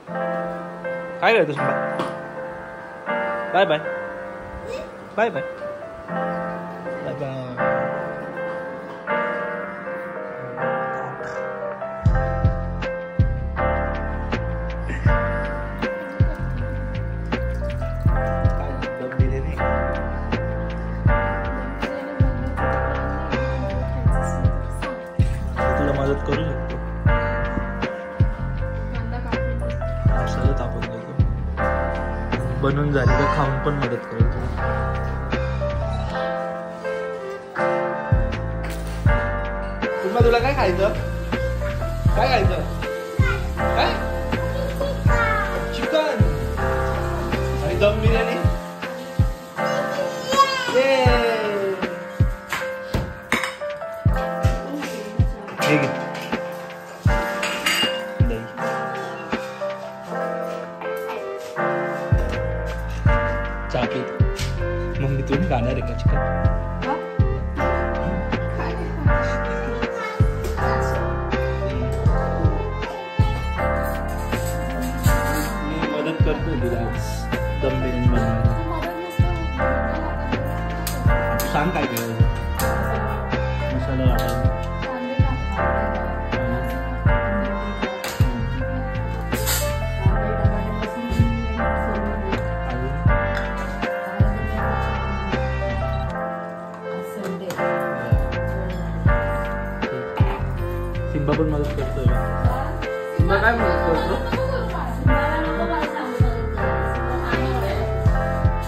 काय करतो Simba? Bye bye bye bye bye bye. तुला मदत करू शकतो. सगळं तापून देतो. बनून झाली तर खाऊन पण मदत करेल. तुम्हाला तुला काय खायचं? काय खायचं? काय? चिकन आणि दम बिर्याणी. हे घे. चहा पीत मग मी तुम्ही खाणार आहे का चिकन? मी मदत करतो तुला दम बिर्याणी बनवायला. सांग काय काय मसाला वाटायला. सिम्बा पण मदत करतोय. सिम्बा काय मदत करतो?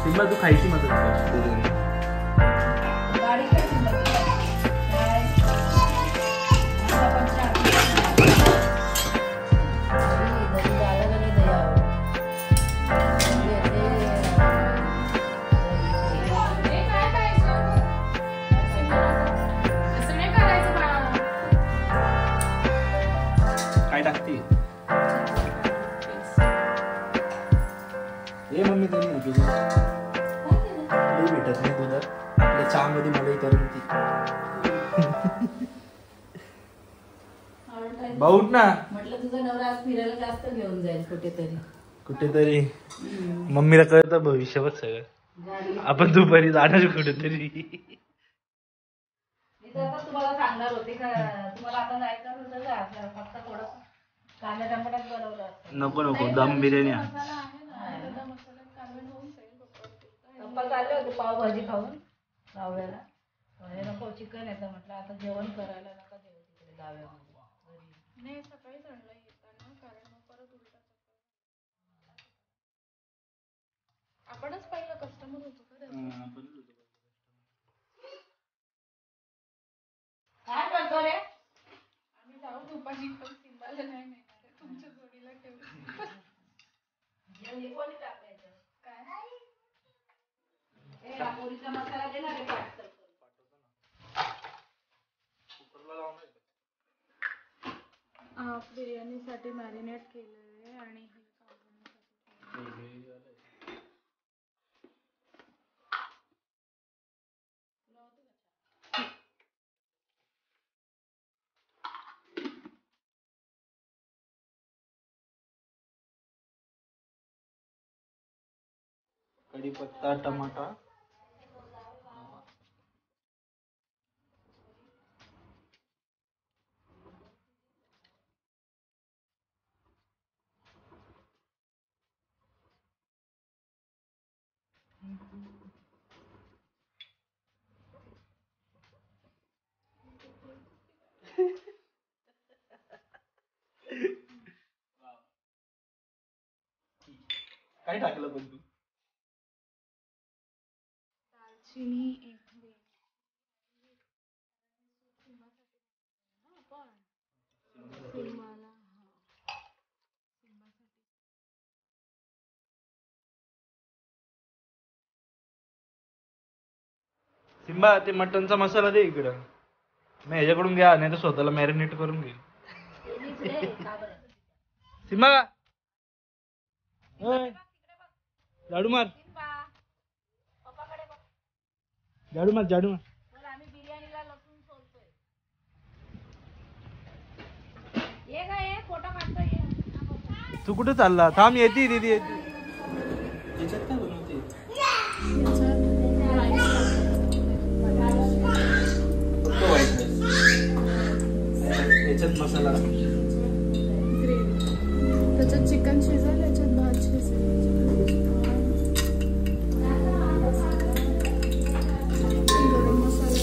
सिम्बा तू खायची मदत कर. काय टाकते? हे मम्मी त्यांनी तुझं भेटत नाही तुला आपल्या चहा मध्ये मलाई करून ती. भाऊ ना म्हटलं तुझा नवरा आज फिरायला जास्त घेऊन जाईल कुठेतरी. मम्मीला कळतं भविष्यावर सगळं. आपण दुपारी जाणार कुठेतरी. तुम्हाला सांगणार होते का तुम्हाला आता जायचं होतं का? फक्त थोडं कांदा टमाटाच बनवलं. नको नको दम बिर्याणी. पप्पा चालले होते पावभाजी खाऊन गाव्याला. नको चिकन येतं म्हटलं आता जेवण करायला नका जेवण तिकडे गाव्यामध्ये. नाही सकाळीच आणलं येताना कारण मग परत उलटा आपणच पहिलं कस्टमर होतो का त्याचं. काय करतो रे? आम्ही जाऊ दुपारी पण सिम्बाला नाही मिळणार तुमच्या जोडीला ठेवू. कोणी टाकायचं काय पोळीचा मसाला देणार आहे पार्सल बिर्याणीसाठी मॅरिनेट केलंय आणि कढीपत्ता टमाटा काय टाकलं पण तू? दालचिनी एक सिम्बा ते मटनचा मसाला दे इकडं. मी ह्याच्याकडून घ्या नाही तर स्वतःला मॅरिनेट करून घे. सिम्बा झाडू मार झाडू मार झाडू मार. आम्ही बिर्याणीला लसूण सोलतोय. ये गा ये फोटो काढतोय. तू कुठे चालला? थांब, येते दीदी येते. याच्यात काय बनवते? याच्यात मसाला, त्याच्यात चिकन शिजेल, याच्यात भात शिजेल. गरम मसाला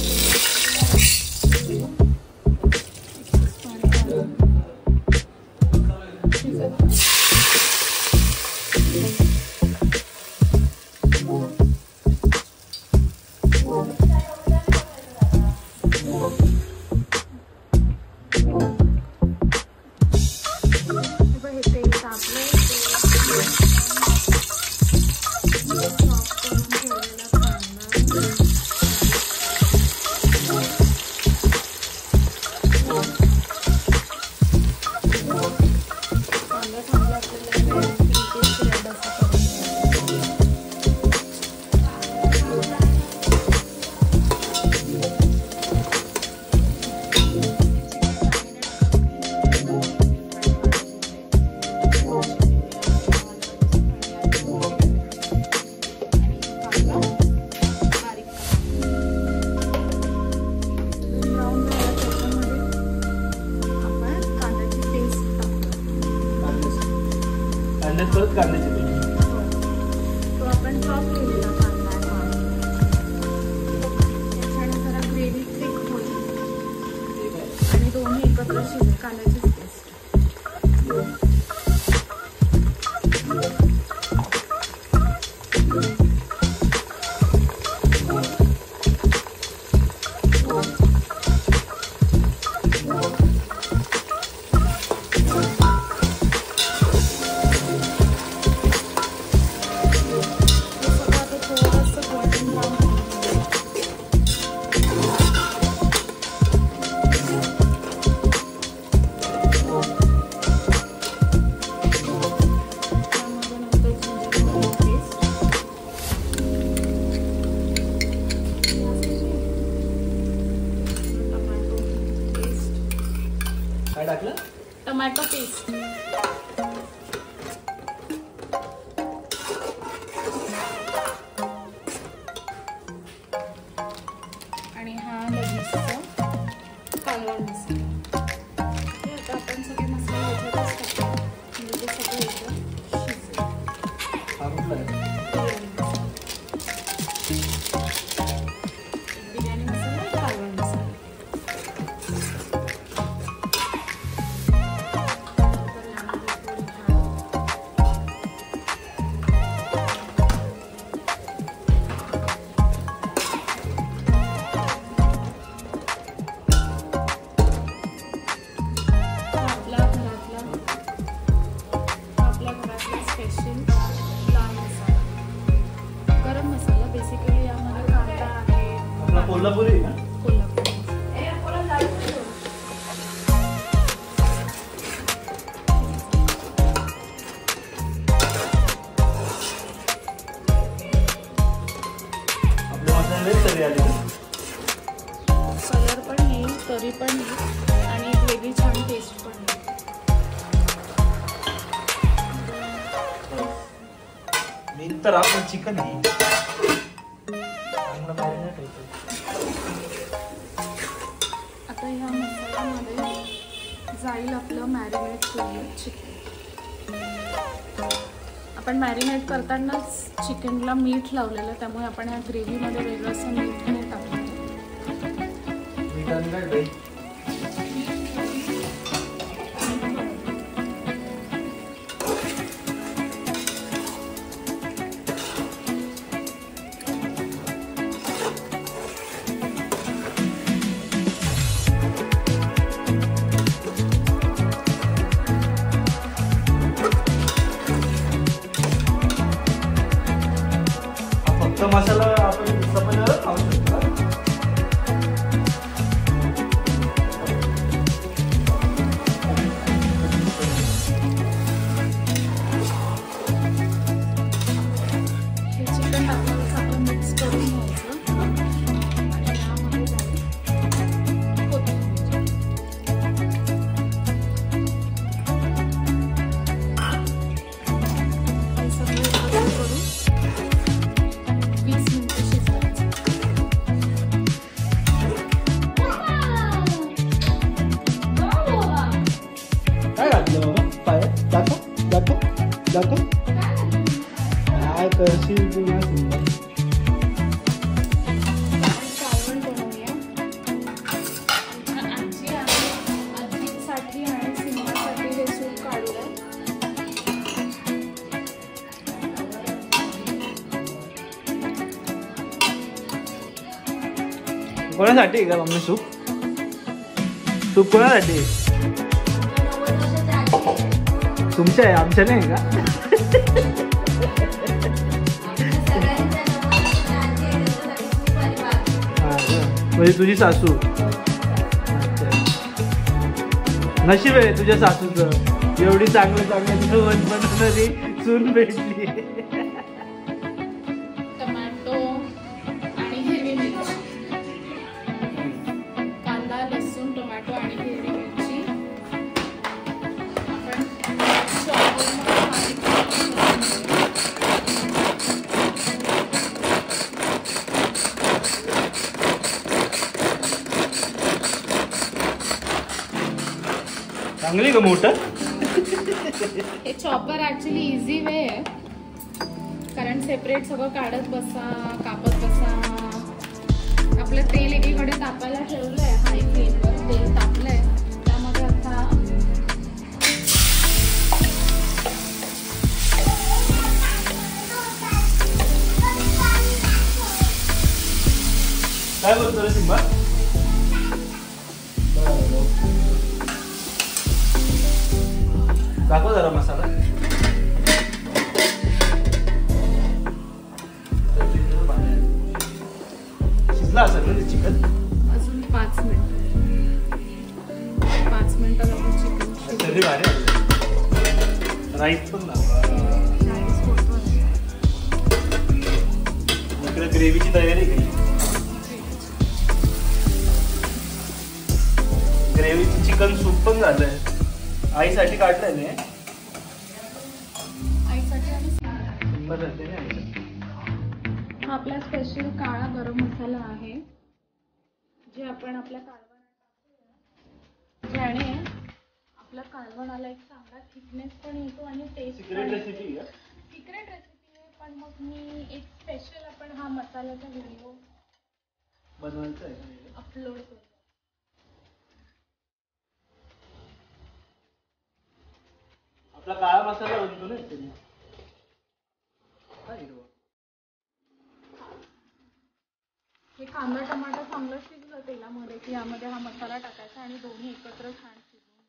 परत कांद्याची तो आपण चॉप केलेला कांदा त्याच्याने जरा ग्रेव्ही थिक होईल आणि दोन्ही एकत्र शिजेल. कांद्याचीच पेस्ट. काय टाकलं? Tomato paste. आणि हा लगेचचा कालवण मसाला. आता आपण सगळे मसाले याच्यातच टाकू म्हणजे ते सगळं याच्यात शिजेल. बिर्याणी मसाला, कालवण मसाला. आपल्या घरातला स्पेशल लाल मसाला, गरम मसाला. बेसिकली यामध्ये कांदा आहे. आपला कोल्हापुरी ना? कोल्हापुरी आपले मसाले तरी आले. कलर पण येईल, तरी पण येईल आणि एक वेगळी छान टेस्ट पण येईल. मेन तर आपण चिकन आहे चांगलं मॅरिनेट होतं. आता ह्या मसाल्यामध्ये जाईल आपलं मॅरिनेट केलेलं चिकन. आपण मॅरिनेट करतानाच चिकनला मीठ लावलेलं, त्यामुळे आपण ह्या ग्रेव्हीमध्ये वेगळंसं मीठ नाही टाकलं. मीठ काय बाई? फक्त मसाला आपण चपातीवर खाऊ शकतो. हे चिकन टाकल्यावर चांगलं मिक्स करून घ्यायचं आणि यामध्ये जाईल कोथिंबीर. दाखव काय करशील तू ना सिम्बा. कालवण बनवूया. आजी आहे, आजीसाठी आणि सिम्बासाठी हे सूप काढूया. कोणासाठी आहे का मम्मी सूप? सूप कोणासाठी? तुमच्या आहे, आमच्या नाही का? म्हणजे तुझी सासू. नशीब आहे तुझ्या सासूचं, एवढी चांगलं जेवण बनवणारी सून भेटली. टोमॅटो आणि हिरवी मिरची, कांदा लसूण टोमॅटो आणि हिरवी मिरची आपण चॉपरमध्ये बारीक करून घेऊया. चांगली का मोठं? हे चॉपर ॲक्च्युली इझी वे आहे, कारण सेपरेट सगळं काढत बसा, कापत बसा. आपलं तेल एकीकडे तापायला ठेवलंय, हाय फ्लेमवर तेल तापलंय. त्यामध्ये आता काय बोलतो रे सिम्बा? दाखव जरा मसाला. शिजला असेल ना ते चिकन? अजून 5 मिनिट. 5 मिनिटात आपण चिकन तरी भारी आहे. राईस पण दाखवा. इकडे ग्रेव्हीची तयारी केली. ग्रेव्हीची चिकन सूप पण झालंय. आईसाठी काढलंय मी. आईसाठी आणि बदलते ना आई. हा आपला स्पेशल काळा गरम मसाला आहे, जे आपण आपल्या कालवणात टाकूया, ज्याने आपल्या कालवणाला एक चांगला थिकनेस पण येतो आणि टेस्ट पण सिक्रेट रेसिपी आहे. सिक्रेट रेसिपी आहे, पण मग मी एक स्पेशल आपण हा मसाल्याचा व्हिडिओ बनवायचं आहे. अपलोड करू. आपला काळा मसाला बनतो ना इथे. हे कांदा टमाटर चांगलं शिजलं तेलामध्ये की यामध्ये हा मसाला टाकायचा आणि दोन्ही एकत्र छान शिजवून.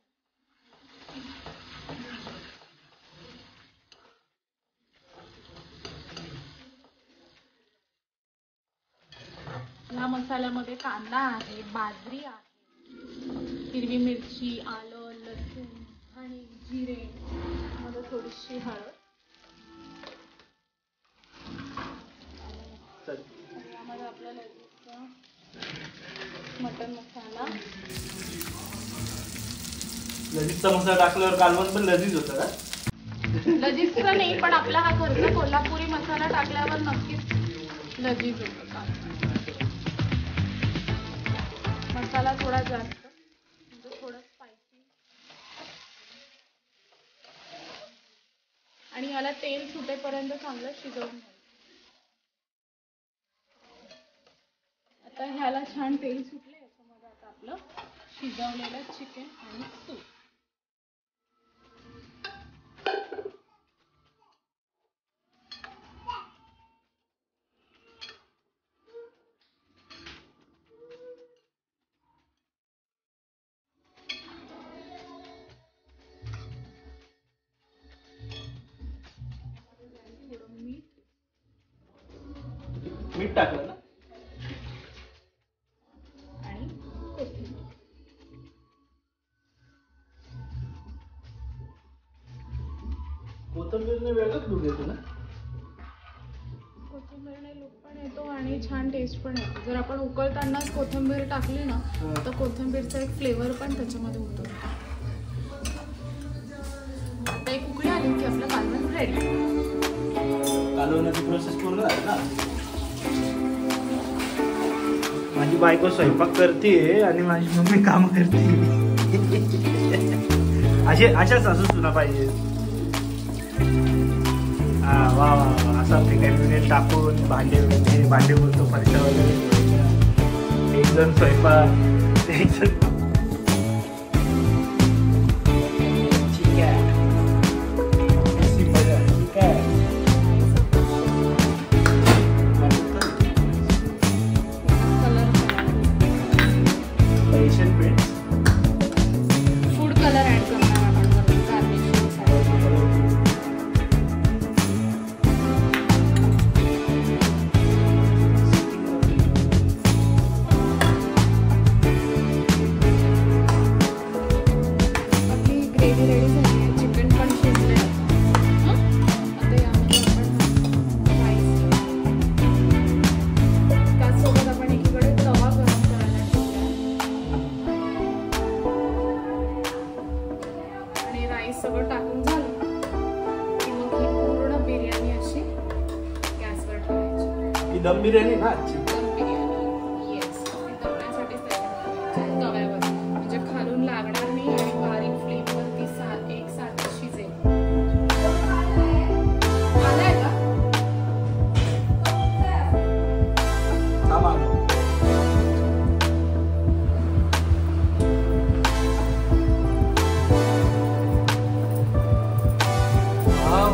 ह्या मसाल्यामध्ये कांदा आहे, बाजरी आहे, हिरवी मिरची, आलं, लसूण आणि जिरे, मध्ये थोडीशी हळद. यामध्ये आपला लजीजचा मटन मसाला. लजीजचा मसाला टाकल्यावर कालवण पण लजीज होतं का? लजीजचा नाही, पण आपला हा घरचा कोल्हापुरी मसाला टाकल्यावर नक्कीच लजीज होतं. मसाला थोडा जास्त, म्हणजे थोडं स्पायसी. आणि याला तेल सुटेपर्यंत चांगलं शिजवून घ्यायचं. आता ह्याला छान तेल सुटले, याच्यामध्ये आता आपलं शिजवलेलं चिकन आणि सूप. मीठ टाकलं ना? आणि कोथिंबीर. कोथिंबीरने वेगळंच लुक येतो ना? कोथिंबीरने लुक पण येतो आणि छान टेस्ट पण येतो. जर आपण उकळतानाच कोथिंबीर टाकली ना तर कोथिंबीरचा एक फ्लेवर पण त्याच्यामध्ये होतो. आता एक उकळी आली की आपलं कालवण रेडी. कालवण्याची प्रोसेस पूर्ण झाली ना? माझी बायको स्वयंपाक करते आणि माझी मम्मी काम करते. अशा सासू सुना पाहिजे. फिनेल टाकून भांडे बोलतो फरशा वगैरे, एक जण स्वयंपाक, एक जण ठीक आहे. ठीक आहे. Asian Paints food colour add करणार आपण वरून garnishing साठी. आपली ग्रेव्ही रेडी झाली आहे. चिकन पण शिजलंय. आता यामध्ये आपण राईस, त्याचसोबत आपण एकीकडे तवा गरम करायला ठेवलाय आणि राईस सगळं टाकून झालं की मग ही पूर्ण बिर्याणी अशी गॅसवर ठेवायची. ही दम बिर्याणी ना आजची. दम बिर्याणी, येस, दमण्यासाठीच त्याच्यामध्ये तव्यावर, म्हणजे खालून लागणार नाही आणि बारीक फ्लेमवरती एकसारखी शिजेल. आलाय का?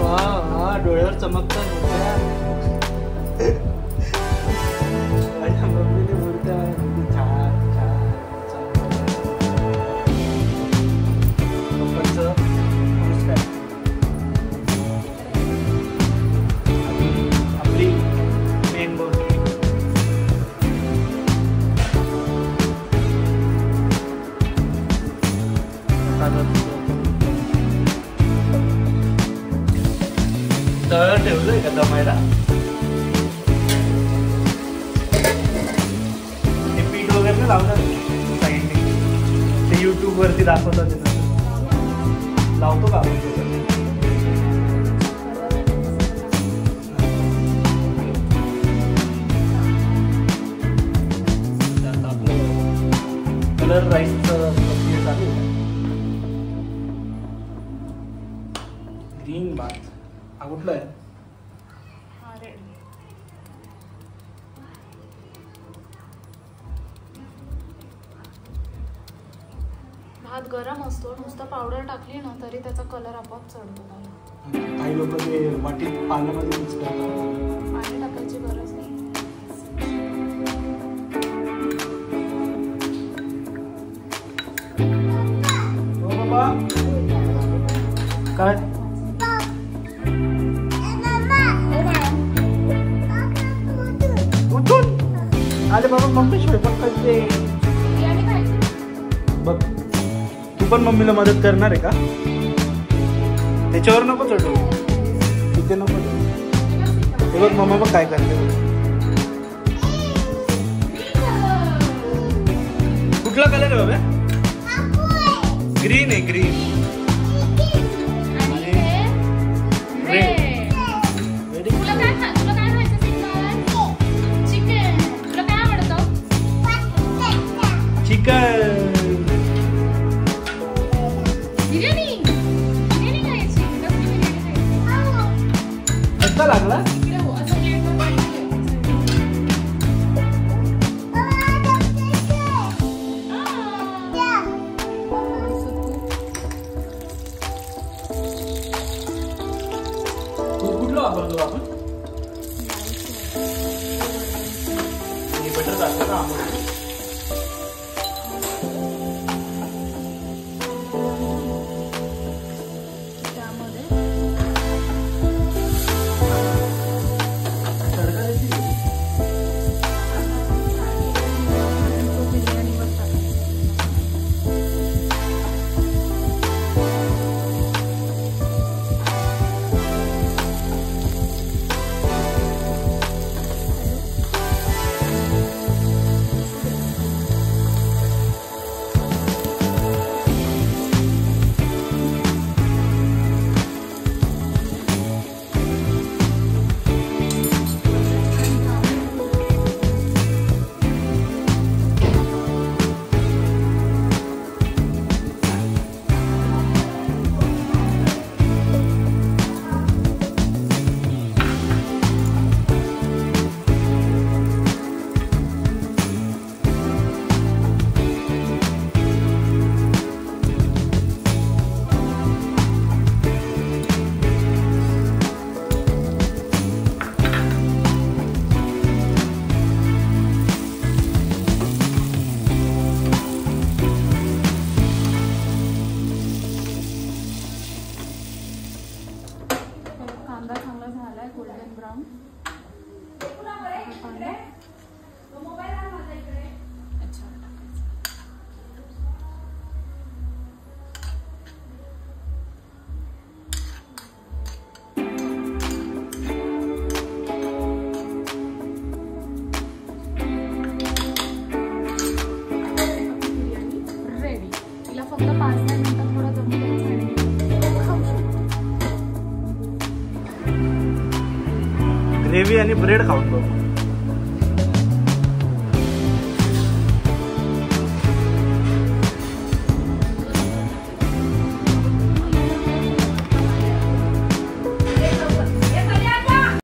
वा डोळ्यावर चमकतात. मम्मीने बोलतात छान छान पप्पांचं नमस्कार. आपली मेन बोल तळ ठेवलंय का दमायला? ते पीठ वगैरे नाही लावणार साईडने, ते युट्यूब वरती दाखवतात ते तसं लावतो का आपण? आपलं कलर राईसचं प्रक्रिया चालू आहे. ग्रीन भात हा कुठला आहे? हा, रेडी. भात गरम असतो, नुसतं पावडर टाकली ना तरी त्याचा कलर आपोआप चढतो. काही लोक ते वाटीत पाण्यामध्ये मिक्स करतात. पाणी टाकायची गरज नाही. हो बाबा काय? उठून अरे बाबा मम्मी स्वयंपाक करते बघ. तू पण मम्मीला मदत करणार आहे का? त्याच्यावर नको चढू, तिथे नको. हे बघ मम्मा बघ काय करते. कुठला कलर आहे बाबा? ग्रीन आहे, ग्रीन. चिकन बिर्याणी, बिर्याणी खायची. कसली बिर्याणी खायची? कसा लागला? इकडे हो, असं प्लेटवर पाणी ठेव. कुठलं वापरतो आपण? बटर टाकतो ना आपण. कांदा चांगला झालाय गोल्डन ब्राऊन. अच्छा. रेडी. तिला फक्त 5-10 मिनिटात थोडं दम द्यायचं आणि खाऊ शकतो. ग्रेव्ही आणि ब्रेड खाऊन बघू.